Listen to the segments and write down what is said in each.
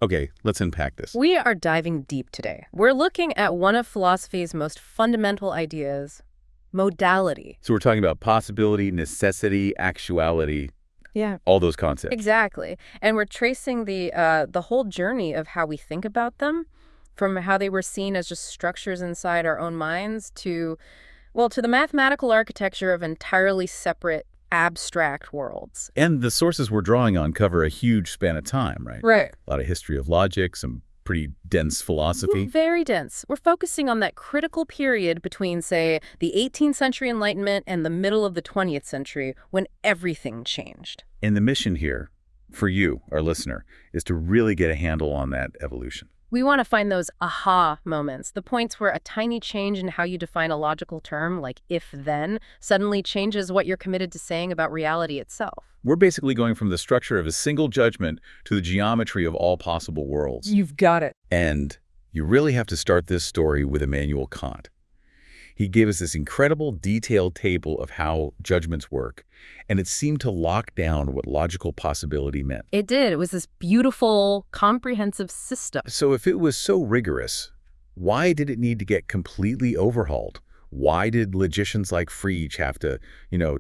Okay, let's unpack this. We are diving deep today. We're looking at one of philosophy's most fundamental ideas, modality. So we're talking about possibility, necessity, actuality, Yeah. all those concepts. Exactly. And we're tracing the whole journey of how we think about them, from how they were seen as just structures inside our own minds to, well, to the mathematical architecture of entirely separate abstract worlds. And the sources we're drawing on cover a huge span of time, right? Right. A lot of history of logic, some pretty dense philosophy. Very dense. We're focusing on that critical period between, say, the 18th century Enlightenment and the middle of the 20th century, when everything changed. And the mission here, for you, our listener, is to really get a handle on that evolution. We want to find those aha moments, the points where a tiny change in how you define a logical term, like if-then, suddenly changes what you're committed to saying about reality itself. We're basically going from the structure of a single judgment to the geometry of all possible worlds. You've got it. And you really have to start this story with Immanuel Kant. He gave us this incredible detailed table of how judgments work, and it seemed to lock down what logical possibility meant. It did. It was this beautiful, comprehensive system. So if it was so rigorous, why did it need to get completely overhauled? Why did logicians like Frege have to,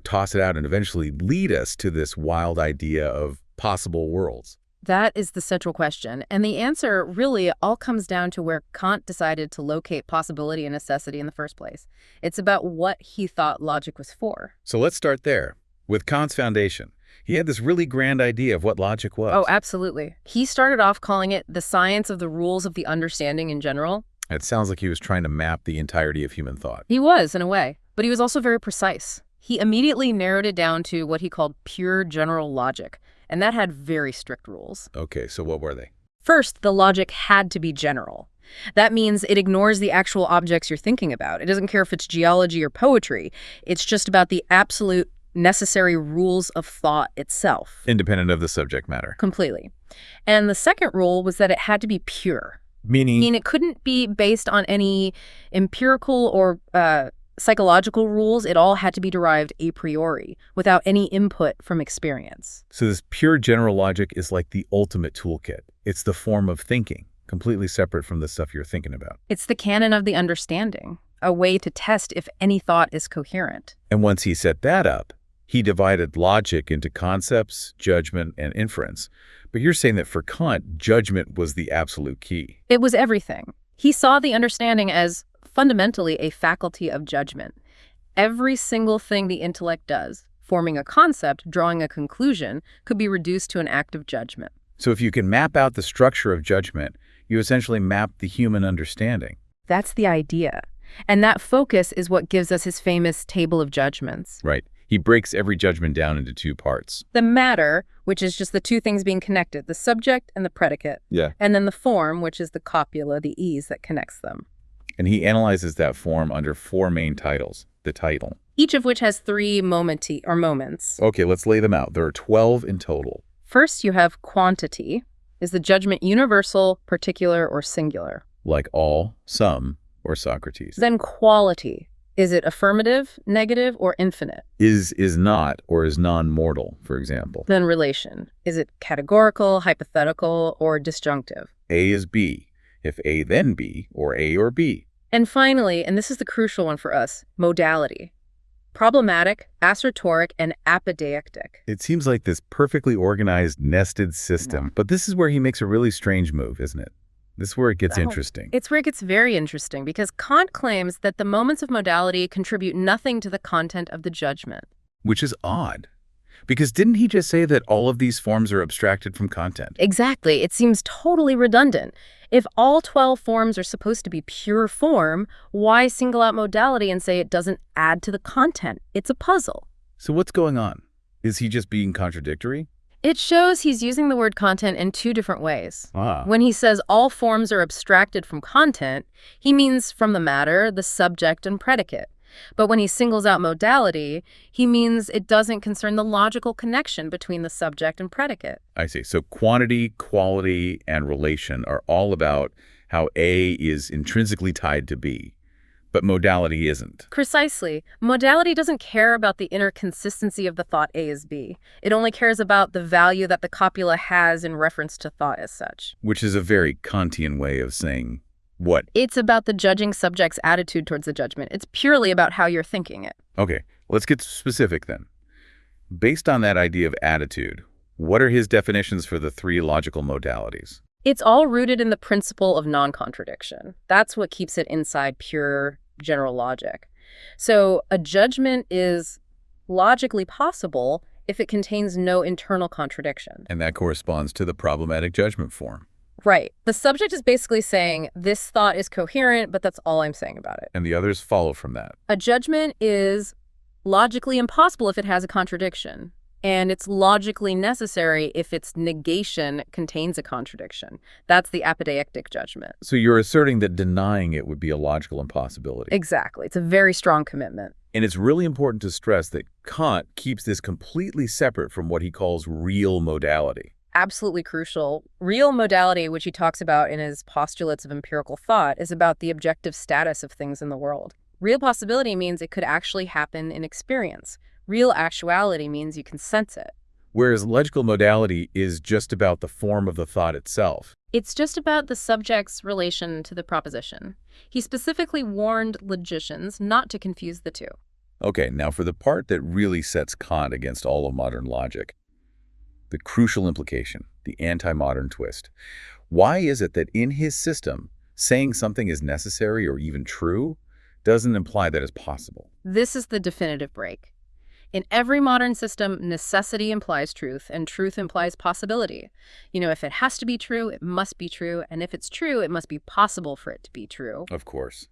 toss it out and eventually lead us to this wild idea of possible worlds? That is the central question. And the answer really all comes down to where Kant decided to locate possibility and necessity in the first place. It's about what he thought logic was for. So let's start there, with Kant's foundation. He had this really grand idea of what logic was. Oh, absolutely. He started off calling it the science of the rules of the understanding in general. It sounds like he was trying to map the entirety of human thought. He was, in a way, but he was also very precise. He immediately narrowed it down to what he called pure general logic, and that had very strict rules. Okay, so what were they? First, the logic had to be general. That means it ignores the actual objects you're thinking about. It doesn't care if it's geology or poetry. It's just about the absolute necessary rules of thought itself. Independent of the subject matter. Completely. And the second rule was that it had to be pure. Meaning It couldn't be based on any empirical or psychological rules. It all had to be derived a priori, without any input from experience. So this pure general logic is like the ultimate toolkit. It's the form of thinking, completely separate from the stuff you're thinking about. It's the canon of the understanding, a way to test if any thought is coherent. And once he set that up, he divided logic into concepts, judgment, and inference. But you're saying that for Kant, judgment was the absolute key. It was everything. He saw the understanding as fundamentally a faculty of judgment. Every single thing the intellect does, forming a concept, drawing a conclusion, could be reduced to an act of judgment. So if you can map out the structure of judgment, you essentially map the human understanding. That's the idea. And that focus is what gives us his famous table of judgments. Right. He breaks every judgment down into two parts. The matter, which is just the two things being connected, the subject and the predicate. Yeah. And then the form, which is the copula, the ease that connects them. And he analyzes that form under four main titles. The title. Each of which has three moments. Okay, let's lay them out. There are 12 in total. First, you have quantity. Is the judgment universal, particular, or singular? Like all, some, or Socrates. Then quality. Is it affirmative, negative, or infinite? Is not, or is non-mortal, for example. Then relation. Is it categorical, hypothetical, or disjunctive? A is B. If A then B, or A or B. And finally, and this is the crucial one for us, modality. Problematic, assertoric, and apodeictic. It seems like this perfectly organized, nested system. But this is where he makes a really strange move, isn't it? This is where it gets interesting. It's where it gets very interesting, because Kant claims that the moments of modality contribute nothing to the content of the judgment. Which is odd. Because didn't he just say that all of these forms are abstracted from content? Exactly. It seems totally redundant. If all 12 forms are supposed to be pure form, why single out modality and say it doesn't add to the content? It's a puzzle. So what's going on? Is he just being contradictory? It shows he's using the word content in two different ways. Ah. When he says all forms are abstracted from content, he means from the matter, the subject, and predicate. But when he singles out modality, he means it doesn't concern the logical connection between the subject and predicate. I see. So quantity, quality, and relation are all about how A is intrinsically tied to B. But modality isn't. Precisely. Modality doesn't care about the inner consistency of the thought A is B. It only cares about the value that the copula has in reference to thought as such. Which is a very Kantian way of saying what? It's about the judging subject's attitude towards the judgment. It's purely about how you're thinking it. Okay, let's get specific then. Based on that idea of attitude, what are his definitions for the three logical modalities? It's all rooted in the principle of non-contradiction. That's what keeps it inside pure general logic. So a judgment is logically possible if it contains no internal contradiction. And that corresponds to the problematic judgment form. Right. The subject is basically saying, this thought is coherent, but that's all I'm saying about it. And the others follow from that. A judgment is logically impossible if it has a contradiction. And it's logically necessary if its negation contains a contradiction. That's the apodeictic judgment. So you're asserting that denying it would be a logical impossibility. Exactly. It's a very strong commitment. And it's really important to stress that Kant keeps this completely separate from what he calls real modality. Absolutely crucial. Real modality, which he talks about in his postulates of empirical thought, is about the objective status of things in the world. Real possibility means it could actually happen in experience. Real actuality means you can sense it. Whereas logical modality is just about the form of the thought itself. It's just about the subject's relation to the proposition. He specifically warned logicians not to confuse the two. Okay, now for the part that really sets Kant against all of modern logic, the crucial implication, the anti-modern twist. Why is it that in his system, saying something is necessary or even true doesn't imply that it's possible? This is the definitive break. In every modern system, necessity implies truth, and truth implies possibility. You know, if it has to be true, it must be true, and if it's true, it must be possible for it to be true. Of course.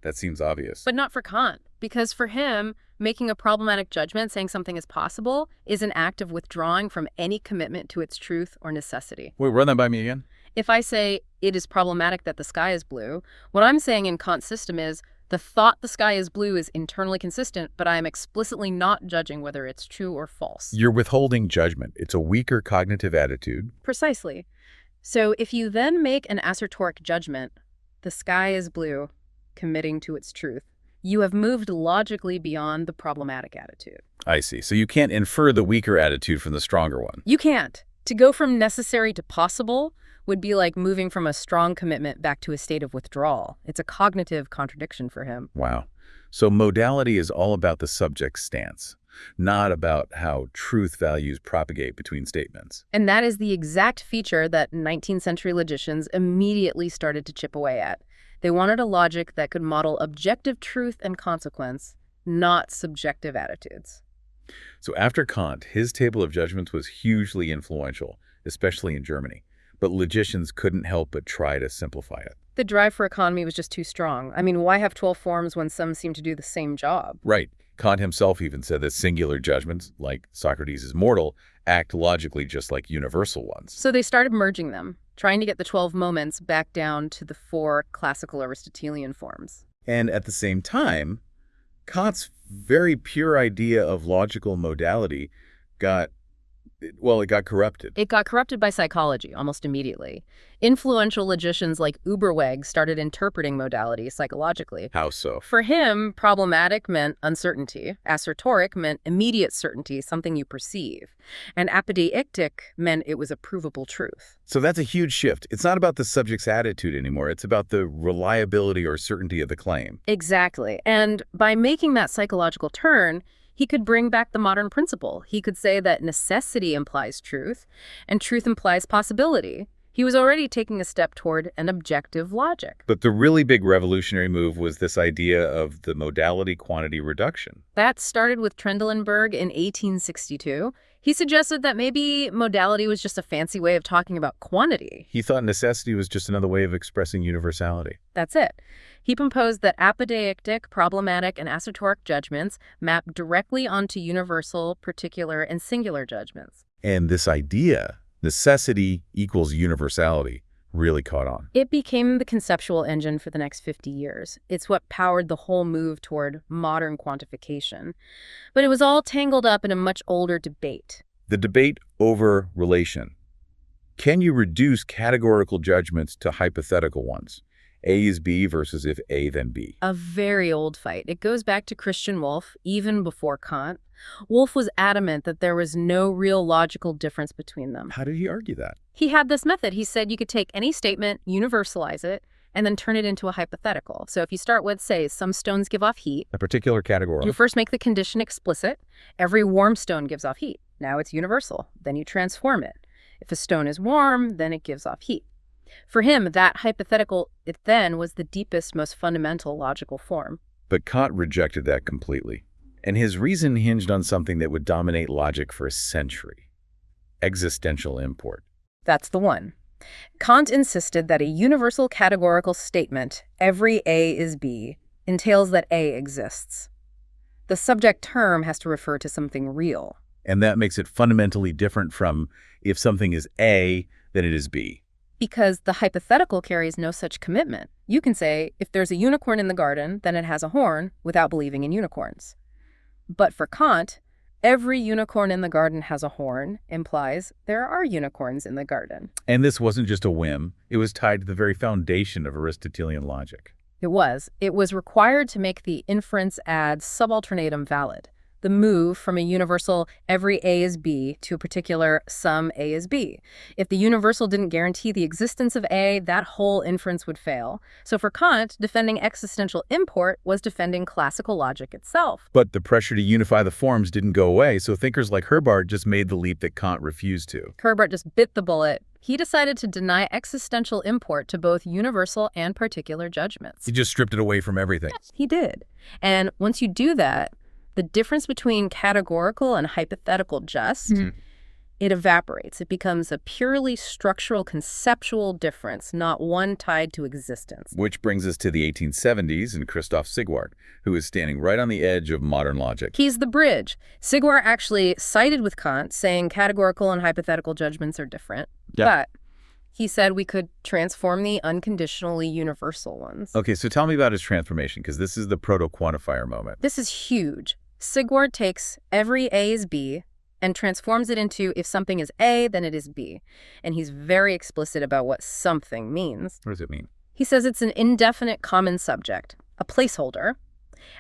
That seems obvious. But not for Kant, because for him, making a problematic judgment, saying something is possible, is an act of withdrawing from any commitment to its truth or necessity. Wait, run that by me again? If I say, it is problematic that the sky is blue, what I'm saying in Kant's system is, the thought the sky is blue is internally consistent, but I am explicitly not judging whether it's true or false. You're withholding judgment. It's a weaker cognitive attitude. Precisely. So if you then make an assertoric judgment, the sky is blue, committing to its truth, you have moved logically beyond the problematic attitude. I see. So you can't infer the weaker attitude from the stronger one. You can't. To go from necessary to possible would be like moving from a strong commitment back to a state of withdrawal. It's a cognitive contradiction for him. Wow. So modality is all about the subject's stance, not about how truth values propagate between statements. And that is the exact feature that 19th century logicians immediately started to chip away at. They wanted a logic that could model objective truth and consequence, not subjective attitudes. So after Kant, his table of judgments was hugely influential, especially in Germany. But logicians couldn't help but try to simplify it. The drive for economy was just too strong. I mean, why have 12 forms when some seem to do the same job? Right. Kant himself even said that singular judgments, like Socrates is mortal, act logically just like universal ones. So they started merging them, trying to get the 12 moments back down to the 4 classical Aristotelian forms. And at the same time, Kant's very pure idea of logical modality got corrupted. It got corrupted by psychology almost immediately. Influential logicians like Uberweg started interpreting modality psychologically. How so? For him, problematic meant uncertainty. Assertoric meant immediate certainty, something you perceive. And apodeictic meant it was a provable truth. So that's a huge shift. It's not about the subject's attitude anymore. It's about the reliability or certainty of the claim. Exactly. And by making that psychological turn, he could bring back the modern principle. He could say that necessity implies truth, and truth implies possibility. He was already taking a step toward an objective logic. But the really big revolutionary move was this idea of the modality-quantity reduction. That started with Trendelenburg in 1862. He suggested that maybe modality was just a fancy way of talking about quantity. He thought necessity was just another way of expressing universality. That's it. He proposed that apodeictic, problematic, and assertoric judgments map directly onto universal, particular, and singular judgments. And this idea, necessity equals universality, really caught on. It became the conceptual engine for the next 50 years. It's what powered the whole move toward modern quantification. But it was all tangled up in a much older debate. The debate over relation. Can you reduce categorical judgments to hypothetical ones? A is B versus if A then B. A very old fight. It goes back to Christian Wolff, even before Kant. Wolff was adamant that there was no real logical difference between them. How did he argue that? He had this method. He said you could take any statement, universalize it, and then turn it into a hypothetical. So if you start with, say, some stones give off heat, A particular category. you first make the condition explicit. Every warm stone gives off heat. Now it's universal. Then you transform it. If a stone is warm, then it gives off heat. For him, that hypothetical it then was the deepest, most fundamental logical form. But Kant rejected that completely. And his reason hinged on something that would dominate logic for a century: existential import. That's the one. Kant insisted that a universal categorical statement, every A is B, entails that A exists. The subject term has to refer to something real. And that makes it fundamentally different from if something is A, then it is B. Because the hypothetical carries no such commitment. You can say, if there's a unicorn in the garden, then it has a horn, without believing in unicorns. But for Kant, every unicorn in the garden has a horn implies there are unicorns in the garden. And this wasn't just a whim. It was tied to the very foundation of Aristotelian logic. It was. It was required to make the inference ad subalternatum valid. The move from a universal every A is B to a particular some A is B. If the universal didn't guarantee the existence of A, that whole inference would fail. So for Kant, defending existential import was defending classical logic itself. But the pressure to unify the forms didn't go away, so thinkers like Herbart just made the leap that Kant refused to. Herbart just bit the bullet. He decided to deny existential import to both universal and particular judgments. He just stripped it away from everything. He did. And once you do that, the difference between categorical and hypothetical it evaporates. It becomes a purely structural, conceptual difference, not one tied to existence. Which brings us to the 1870s and Christoph Sigwart, who is standing right on the edge of modern logic. He's the bridge. Sigwart actually sided with Kant, saying categorical and hypothetical judgments are different. Yeah. But he said we could transform the unconditionally universal ones. Okay, so tell me about his transformation, because this is the proto-quantifier moment. This is huge. Sigwart takes every A is B and transforms it into if something is A, then it is B. And he's very explicit about what something means. What does it mean? He says it's an indefinite common subject, a placeholder,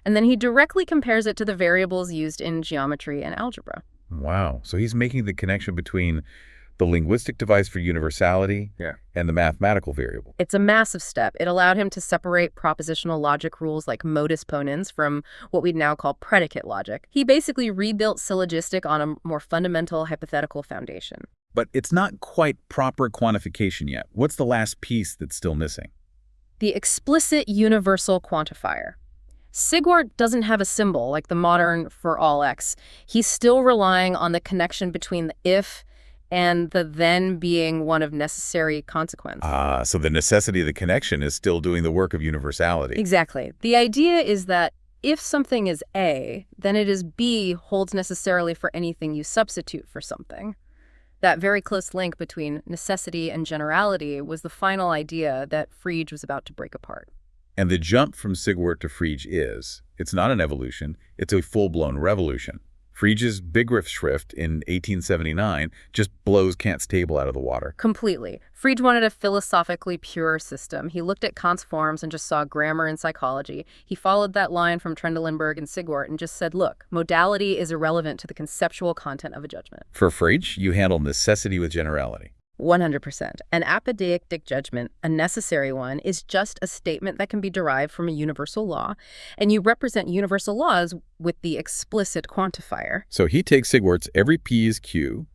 and then he directly compares it to the variables used in geometry and algebra. Wow. So he's making the connection between the linguistic device for universality and the mathematical variable. It's a massive step. It allowed him to separate propositional logic rules like modus ponens from what we'd now call predicate logic. He basically rebuilt syllogistic on a more fundamental hypothetical foundation. But it's not quite proper quantification yet. What's the last piece that's still missing? The explicit universal quantifier. Sigwart doesn't have a symbol like the modern for all x. He's still relying on the connection between the if and the then being one of necessary consequence. So the necessity of the connection is still doing the work of universality. Exactly. The idea is that if something is A, then it is B holds necessarily for anything you substitute for something. That very close link between necessity and generality was the final idea that Frege was about to break apart. And the jump from Sigwart to Frege it's not an evolution, it's a full-blown revolution. Frege's Begriffsschrift in 1879 just blows Kant's table out of the water. Completely. Frege wanted a philosophically pure system. He looked at Kant's forms and just saw grammar and psychology. He followed that line from Trendelenburg and Sigwart and just said, look, modality is irrelevant to the conceptual content of a judgment. For Frege, you handle necessity with generality. 100%. An apodeictic judgment, a necessary one, is just a statement that can be derived from a universal law, and you represent universal laws with the explicit quantifier. So he takes Sigwart's every P is Q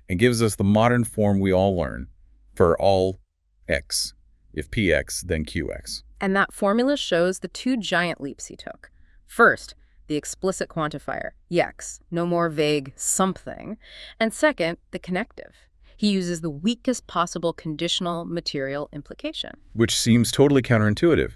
and gives us the modern form we all learn for all x. If Px, then Qx. And that formula shows the two giant leaps he took. First, the explicit quantifier, yex, no more vague something. And second, the connective. He uses the weakest possible conditional material implication. Which seems totally counterintuitive.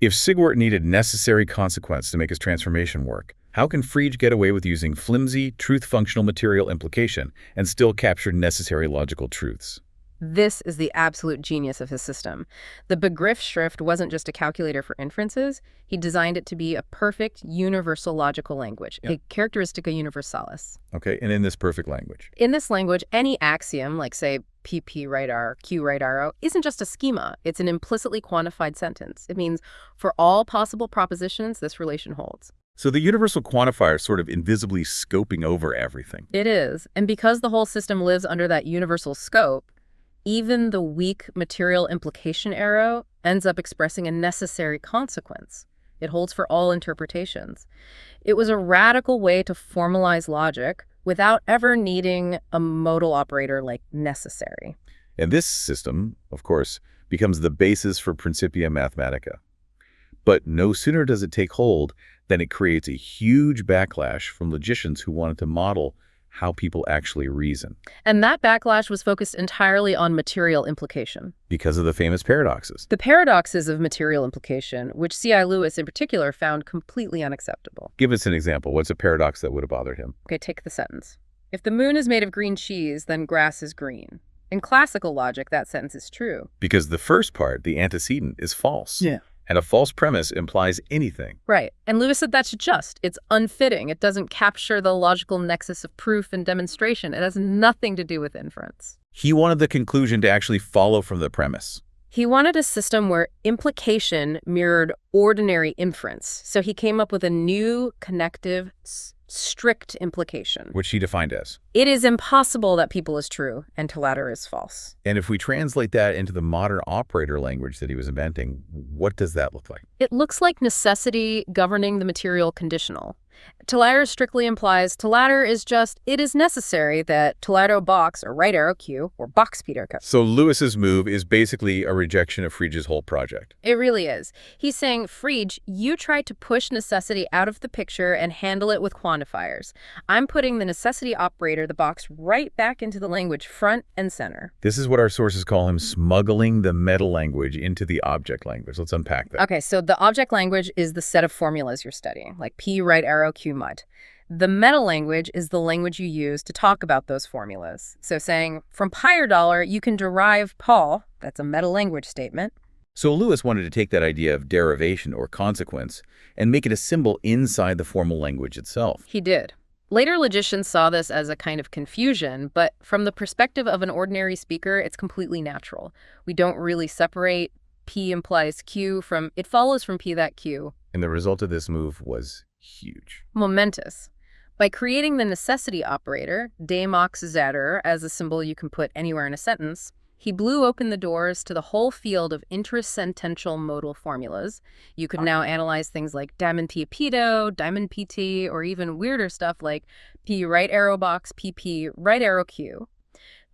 If Sigwart needed necessary consequence to make his transformation work, how can Frege get away with using flimsy, truth-functional material implication and still capture necessary logical truths? This is the absolute genius of his system. The Begriffsschrift wasn't just a calculator for inferences. He designed it to be a perfect universal logical language, a characteristica universalis. Okay, and in this perfect language? In this language, any axiom, like, say, PP right arrow, Q right arrow isn't just a schema. It's an implicitly quantified sentence. It means for all possible propositions, this relation holds. So the universal quantifier is sort of invisibly scoping over everything. It is. And because the whole system lives under that universal scope, even the weak material implication arrow ends up expressing a necessary consequence. It holds for all interpretations. It was a radical way to formalize logic without ever needing a modal operator like necessary. And this system, of course, becomes the basis for Principia Mathematica. But no sooner does it take hold than it creates a huge backlash from logicians who wanted to model how people actually reason. And that backlash was focused entirely on material implication. Because of the famous paradoxes. The paradoxes of material implication, which C.I. Lewis in particular found completely unacceptable. Give us an example. What's a paradox that would have bothered him? Okay, take the sentence. If the moon is made of green cheese, then grass is green. In classical logic, that sentence is true. Because the first part, the antecedent, is false. Yeah. And a false premise implies anything. Right. And Lewis said that's just. It's unfitting. It doesn't capture the logical nexus of proof and demonstration. It has nothing to do with inference. He wanted the conclusion to actually follow from the premise. He wanted a system where implication mirrored ordinary inference. So he came up with a new connective, strict implication. Which he defined as. It is impossible that people is true and to latter is false. And if we translate that into the modern operator language that he was inventing, what does that look like? It looks like necessity governing the material conditional. To latter strictly implies to latter is just, it is necessary that to latter box or right arrow Q or box Peter cut. So Lewis's move is basically a rejection of Frege's whole project. It really is. He's saying, Frege, you tried to push necessity out of the picture and handle it with quantifiers. I'm putting the necessity operator, the box, right back into the language front and center. This is what our sources call him smuggling the meta language into the object language. Let's unpack that. Okay, so the object language is the set of formulas you're studying, like P right arrow Q mud. The meta language is the language you use to talk about those formulas. So saying, from pi or dollar, you can derive Paul, that's a meta language statement. So Lewis wanted to take that idea of derivation or consequence and make it a symbol inside the formal language itself. He did. Later logicians saw this as a kind of confusion, but from the perspective of an ordinary speaker, it's completely natural. We don't really separate P implies Q from, it follows from P that Q. And the result of this move was huge. Momentous. By creating the necessity operator, de mox zater, as a symbol you can put anywhere in a sentence, he blew open the doors to the whole field of intersentential modal formulas. You could now analyze things like diamond P pedo, diamond PT, or even weirder stuff like P right arrow box, PP right arrow Q.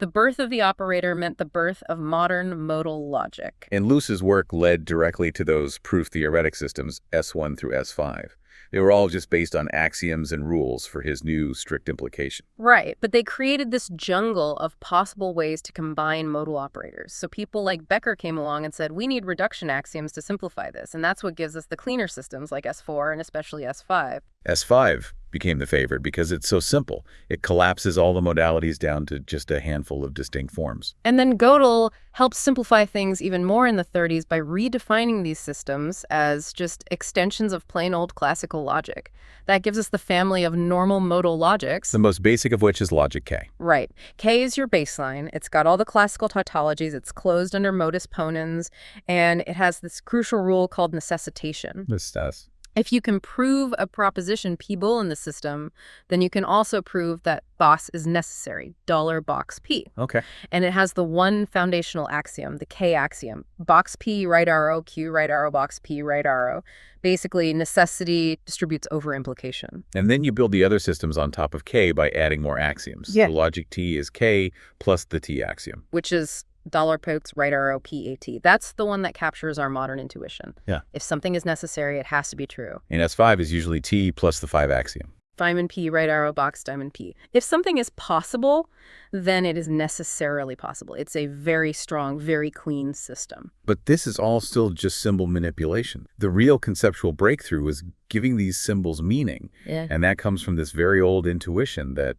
The birth of the operator meant the birth of modern modal logic. And Lewis's work led directly to those proof-theoretic systems, S1 through S5. They were all just based on axioms and rules for his new strict implication. Right, but they created this jungle of possible ways to combine modal operators. So people like Becker came along and said, we need reduction axioms to simplify this, and that's what gives us the cleaner systems like S4 and especially S5. S5 became the favorite because it's so simple. It collapses all the modalities down to just a handful of distinct forms. And then Gödel helped simplify things even more in the 30s by redefining these systems as just extensions of plain old classical logic. That gives us the family of normal modal logics. The most basic of which is logic K. Right. K is your baseline. It's got all the classical tautologies. It's closed under modus ponens. And it has this crucial rule called necessitation. This does. If you can prove a proposition P bull in the system, then you can also prove that box is necessary, dollar box P. Okay. And it has the one foundational axiom, the K axiom, box P right arrow, Q right arrow, box P right arrow. Basically, necessity distributes over implication. And then you build the other systems on top of K by adding more axioms. Yeah. The logic T is K plus the T axiom. Which is dollar pokes right arrow PAT. That's the one that captures our modern intuition. Yeah. If something is necessary, it has to be true. And S5 is usually T plus the 5 axiom. Diamond P, right arrow, box, diamond P. If something is possible, then it is necessarily possible. It's a very strong, very clean system. But this is all still just symbol manipulation. The real conceptual breakthrough is giving these symbols meaning. Yeah. And that comes from this very old intuition that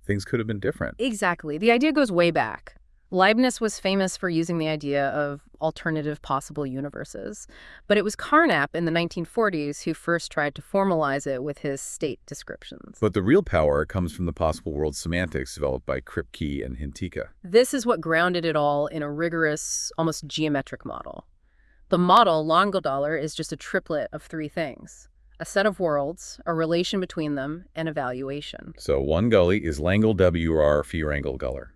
things could have been different. Exactly. The idea goes way back. Leibniz was famous for using the idea of alternative possible universes, but it was Carnap in the 1940s who first tried to formalize it with his state descriptions. But the real power comes from the possible world semantics developed by Kripke and Hintika. This is what grounded it all in a rigorous, almost geometric model. The model, Lange-Dollar, is just a triplet of three things: a set of worlds, a relation between them, and evaluation. So one gully is Langle WR Fearangle Guller.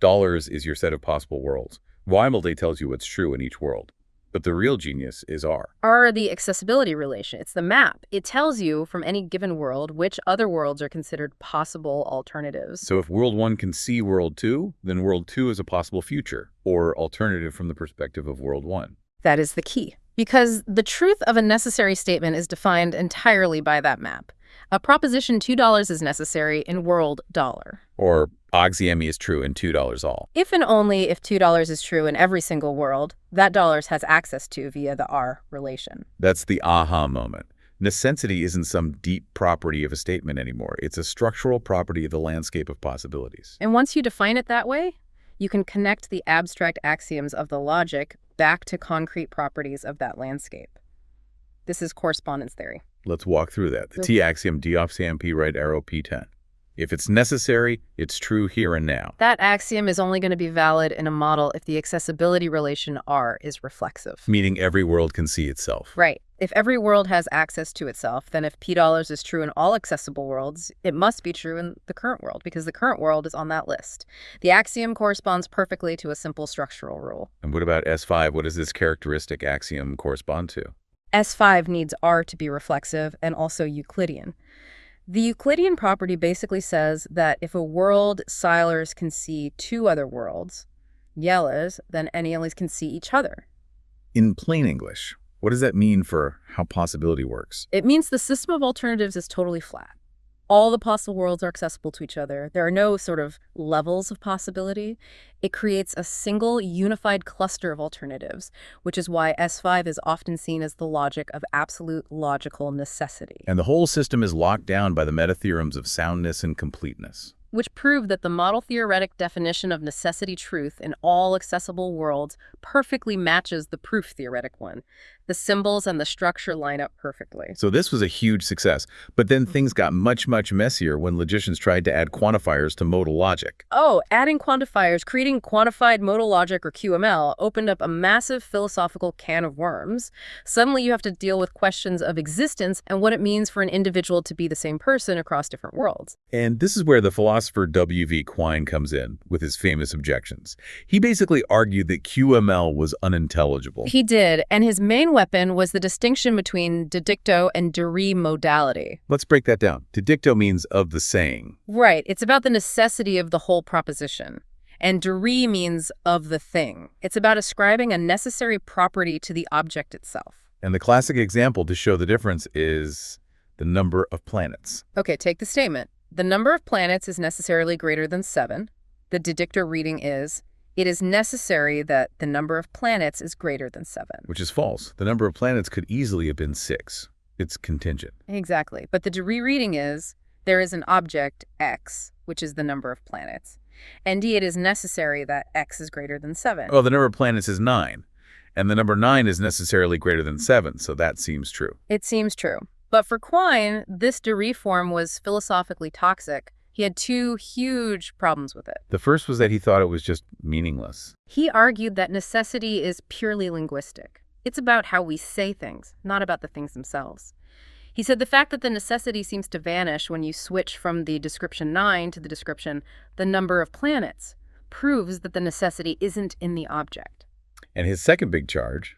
Dollars is your set of possible worlds. Weimelday tells you what's true in each world. But the real genius is R. R, the accessibility relation. It's the map. It tells you from any given world which other worlds are considered possible alternatives. So if world 1 can see world 2, then world 2 is a possible future, or alternative from the perspective of world 1. That is the key. Because the truth of a necessary statement is defined entirely by that map. A proposition $2 is necessary in world $. Or Oxiemi is true in $2 all. If and only if $2 is true in every single world, that dollars has access to via the R relation. That's the aha moment. Necessity isn't some deep property of a statement anymore. It's a structural property of the landscape of possibilities. And once you define it that way, you can connect the abstract axioms of the logic back to concrete properties of that landscape. This is correspondence theory. Let's walk through that. The T axiom, D off Sam P right arrow P10. If it's necessary, it's true here and now. That axiom is only going to be valid in a model if the accessibility relation R is reflexive. Meaning every world can see itself. Right. If every world has access to itself, then if $P is true in all accessible worlds, it must be true in the current world because the current world is on that list. The axiom corresponds perfectly to a simple structural rule. And what about S5? What does this characteristic axiom correspond to? S5 needs R to be reflexive and also Euclidean. The Euclidean property basically says that if a world Seilers can see two other worlds, Yellers, then Annealis can see each other. In plain English, what does that mean for how possibility works? It means the system of alternatives is totally flat. All the possible worlds are accessible to each other. There are no sort of levels of possibility. It creates a single unified cluster of alternatives, which is why S5 is often seen as the logic of absolute logical necessity. And the whole system is locked down by the meta-theorems of soundness and completeness, which prove that the model-theoretic definition of necessity truth in all accessible worlds perfectly matches the proof-theoretic one. The symbols and the structure line up perfectly. So this was a huge success, but then things got much, much messier when logicians tried to add quantifiers to modal logic. Oh, adding quantifiers, creating quantified modal logic or QML opened up a massive philosophical can of worms. Suddenly you have to deal with questions of existence and what it means for an individual to be the same person across different worlds. And this is where the philosopher W.V. Quine comes in with his famous objections. He basically argued that QML was unintelligible. He did, and his main weapon was the distinction between didicto and Did modality. Let's break that down. Didicto means of the saying. Right. It's about the necessity of the whole proposition. And Did means of the thing. It's about ascribing a necessary property to the object itself. And the classic example to show the difference is the number of planets. Okay, take the statement. The number of planets is necessarily greater than 7. The didicto reading is, it is necessary that the number of planets is greater than 7. Which is false. The number of planets could easily have been 6. It's contingent. Exactly. But the Did reading is, there is an object, x, which is the number of planets. And it is necessary that x is greater than 7. Oh, the number of planets is 9. And the number 9 is necessarily greater than 7, so that seems true. It seems true. But for Quine, this Did form was philosophically toxic. He had two huge problems with it. The first was that he thought it was just meaningless. He argued that necessity is purely linguistic. It's about how we say things, not about the things themselves. He said the fact that the necessity seems to vanish when you switch from the description 9 to the description the number of planets proves that the necessity isn't in the object. And his second big charge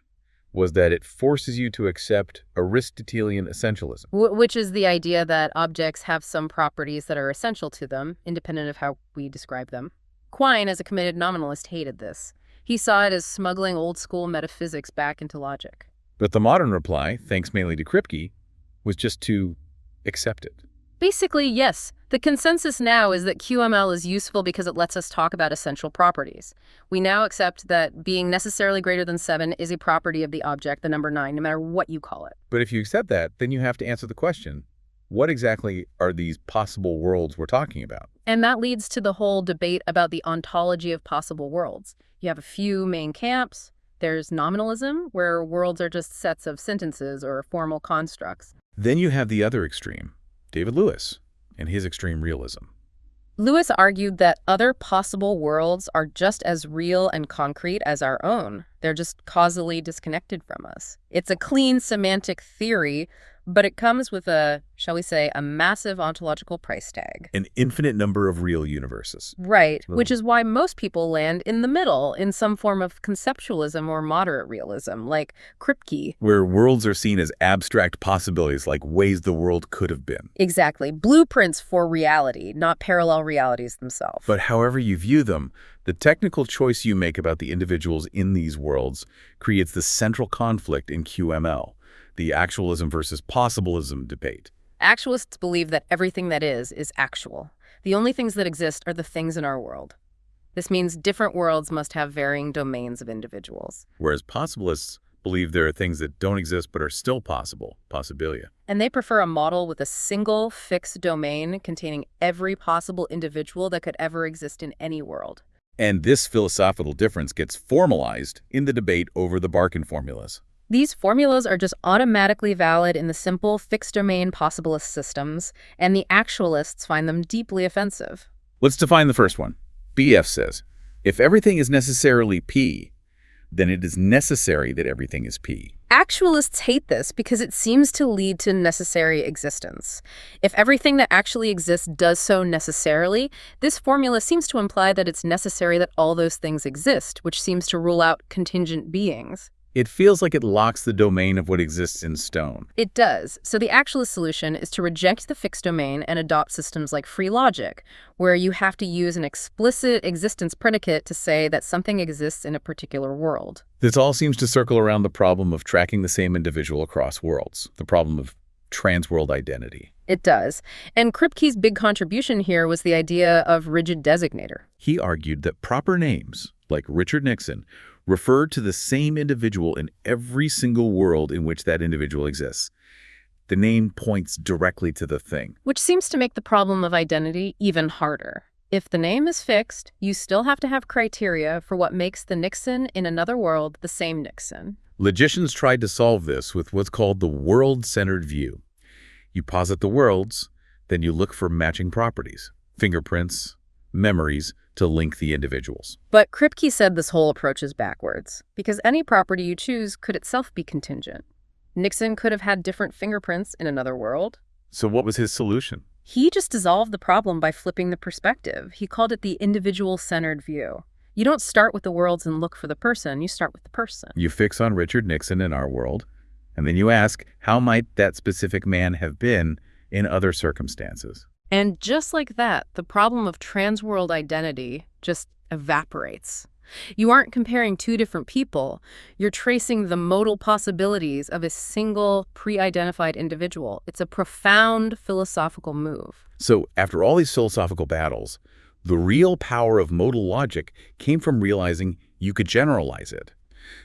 was that it forces you to accept Aristotelian essentialism. Which is the idea that objects have some properties that are essential to them, independent of how we describe them. Quine, as a committed nominalist, hated this. He saw it as smuggling old-school metaphysics back into logic. But the modern reply, thanks mainly to Kripke, was just to accept it. Basically, yes. The consensus now is that QML is useful because it lets us talk about essential properties. We now accept that being necessarily greater than 7 is a property of the object, the number 9, no matter what you call it. But if you accept that, then you have to answer the question, what exactly are these possible worlds we're talking about? And that leads to the whole debate about the ontology of possible worlds. You have a few main camps. There's nominalism, where worlds are just sets of sentences or formal constructs. Then you have the other extreme, David Lewis and his extreme realism. Lewis argued that other possible worlds are just as real and concrete as our own. They're just causally disconnected from us. It's a clean semantic theory, but it comes with a, shall we say, a massive ontological price tag. An infinite number of real universes. Right, which is why most people land in the middle, in some form of conceptualism or moderate realism, like Kripke. Where worlds are seen as abstract possibilities, like ways the world could have been. Exactly. Blueprints for reality, not parallel realities themselves. But however you view them, the technical choice you make about the individuals in these worlds creates the central conflict in QML, the actualism versus possibilism debate. Actualists believe that everything that is actual. The only things that exist are the things in our world. This means different worlds must have varying domains of individuals. Whereas possibilists believe there are things that don't exist but are still possible, possibilia. And they prefer a model with a single fixed domain containing every possible individual that could ever exist in any world. And this philosophical difference gets formalized in the debate over the Barkin formulas. These formulas are just automatically valid in the simple fixed-domain possibilist systems, and the actualists find them deeply offensive. Let's define the first one. BF says, if everything is necessarily P, then it is necessary that everything is P. Actualists hate this because it seems to lead to necessary existence. If everything that actually exists does so necessarily, this formula seems to imply that it's necessary that all those things exist, which seems to rule out contingent beings. It feels like it locks the domain of what exists in stone. It does. So the actualist solution is to reject the fixed domain and adopt systems like free logic, where you have to use an explicit existence predicate to say that something exists in a particular world. This all seems to circle around the problem of tracking the same individual across worlds, the problem of transworld identity. It does. And Kripke's big contribution here was the idea of rigid designator. He argued that proper names, like Richard Nixon, refer to the same individual in every single world in which that individual exists. The name points directly to the thing. Which seems to make the problem of identity even harder. If the name is fixed, you still have to have criteria for what makes the Nixon in another world the same Nixon. Logicians tried to solve this with what's called the world-centered view. You posit the worlds, then you look for matching properties, fingerprints, memories, to link the individuals. But Kripke said this whole approach is backwards, because any property you choose could itself be contingent. Nixon could have had different fingerprints in another world. So what was his solution? He just dissolved the problem by flipping the perspective. He called it the individual-centered view. You don't start with the worlds and look for the person, you start with the person. You fix on Richard Nixon in our world, and then you ask, how might that specific man have been in other circumstances? And just like that, the problem of transworld identity just evaporates. You aren't comparing two different people. You're tracing the modal possibilities of a single pre-identified individual. It's a profound philosophical move. So after all these philosophical battles, the real power of modal logic came from realizing you could generalize it,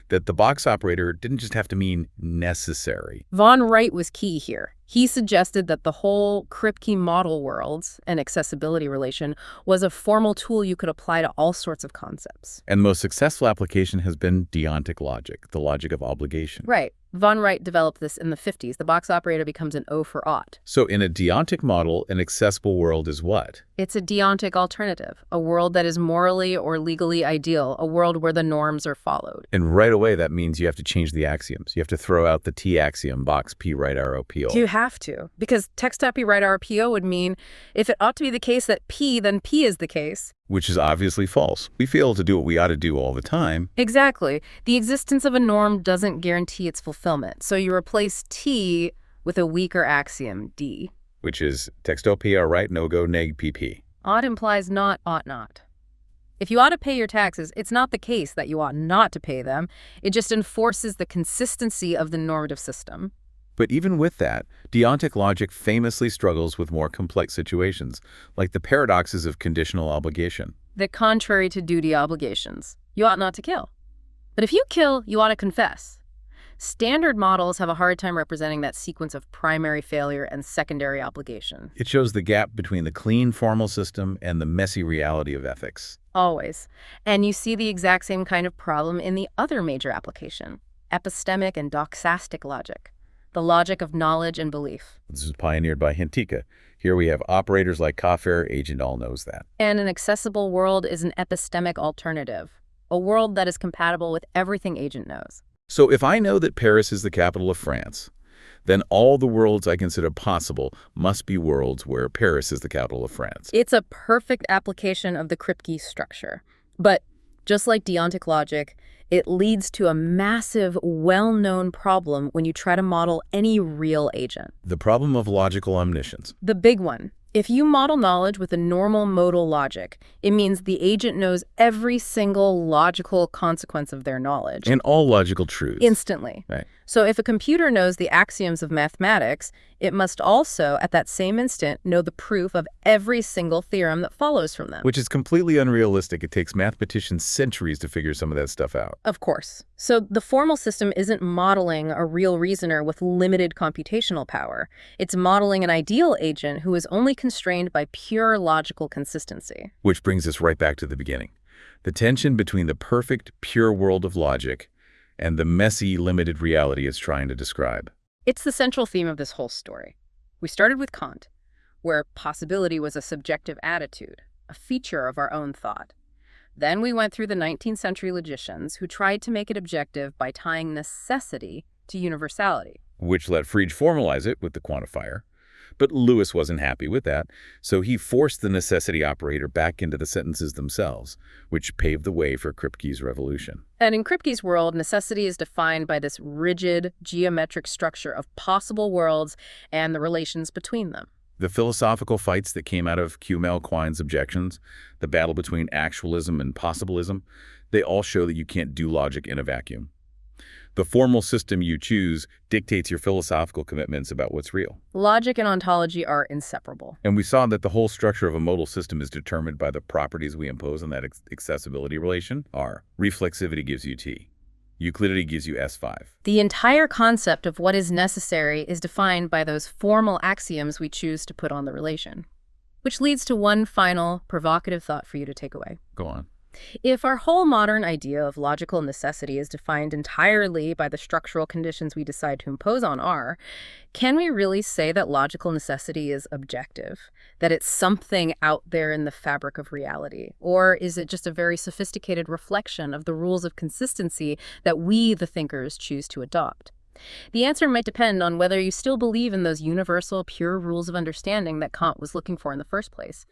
that the box operator didn't just have to mean necessary. Von Wright was key here. He suggested that the whole Kripke model worlds and accessibility relation was a formal tool you could apply to all sorts of concepts. And the most successful application has been deontic logic, the logic of obligation. Right. Von Wright developed this in the 50s. The box operator becomes an O for ought. So in a deontic model, an accessible world is what? It's a deontic alternative, a world that is morally or legally ideal, a world where the norms are followed. And right away, that means you have to change the axioms. You have to throw out the T axiom, box P right arrow P O. You have to, because text P right arrow P O would mean if it ought to be the case that P, then P is the case. Which is obviously false. We fail to do what we ought to do all the time. Exactly. The existence of a norm doesn't guarantee its fulfillment. So you replace T with a weaker axiom, D. Which is texto P are right, no go neg PP. Ought implies not, ought not. If you ought to pay your taxes, it's not the case that you ought not to pay them. It just enforces the consistency of the normative system. But even with that, deontic logic famously struggles with more complex situations, like the paradoxes of conditional obligation. That contrary to duty obligations, you ought not to kill. But if you kill, you ought to confess. Standard models have a hard time representing that sequence of primary failure and secondary obligation. It shows the gap between the clean formal system and the messy reality of ethics. Always. And you see the exact same kind of problem in the other major application, epistemic and doxastic logic, the logic of knowledge and belief. This was pioneered by Hintika. Here we have operators like Kaffer, agent all knows that. And an accessible world is an epistemic alternative, a world that is compatible with everything agent knows. So if I know that Paris is the capital of France, then all the worlds I consider possible must be worlds where Paris is the capital of France. It's a perfect application of the Kripke structure. But just like deontic logic, it leads to a massive, well-known problem when you try to model any real agent. The problem of logical omniscience. The big one. If you model knowledge with a normal modal logic, it means the agent knows every single logical consequence of their knowledge. And all logical truths. Instantly. Right. So if a computer knows the axioms of mathematics, it must also, at that same instant, know the proof of every single theorem that follows from them. Which is completely unrealistic. It takes mathematicians centuries to figure some of that stuff out. Of course. So the formal system isn't modeling a real reasoner with limited computational power. It's modeling an ideal agent who is only constrained by pure logical consistency. Which brings us right back to the beginning. The tension between the perfect, pure world of logic and the messy, limited reality it's trying to describe. It's the central theme of this whole story. We started with Kant, where possibility was a subjective attitude, a feature of our own thought. Then we went through the 19th century logicians who tried to make it objective by tying necessity to universality. Which let Frege formalize it with the quantifier. But Lewis wasn't happy with that, so he forced the necessity operator back into the sentences themselves, which paved the way for Kripke's revolution. And in Kripke's world, necessity is defined by this rigid, geometric structure of possible worlds and the relations between them. The philosophical fights that came out of Q-Mel Quine's objections, the battle between actualism and possibilism, they all show that you can't do logic in a vacuum. The formal system you choose dictates your philosophical commitments about what's real. Logic and ontology are inseparable. And we saw that the whole structure of a modal system is determined by the properties we impose on that accessibility relation. R. Reflexivity gives you T. Euclidity gives you S5. The entire concept of what is necessary is defined by those formal axioms we choose to put on the relation. Which leads to one final, provocative thought for you to take away. Go on. If our whole modern idea of logical necessity is defined entirely by the structural conditions we decide to impose on R, can we really say that logical necessity is objective? That it's something out there in the fabric of reality? Or is it just a very sophisticated reflection of the rules of consistency that we, the thinkers, choose to adopt? The answer might depend on whether you still believe in those universal, pure rules of understanding that Kant was looking for in the first place.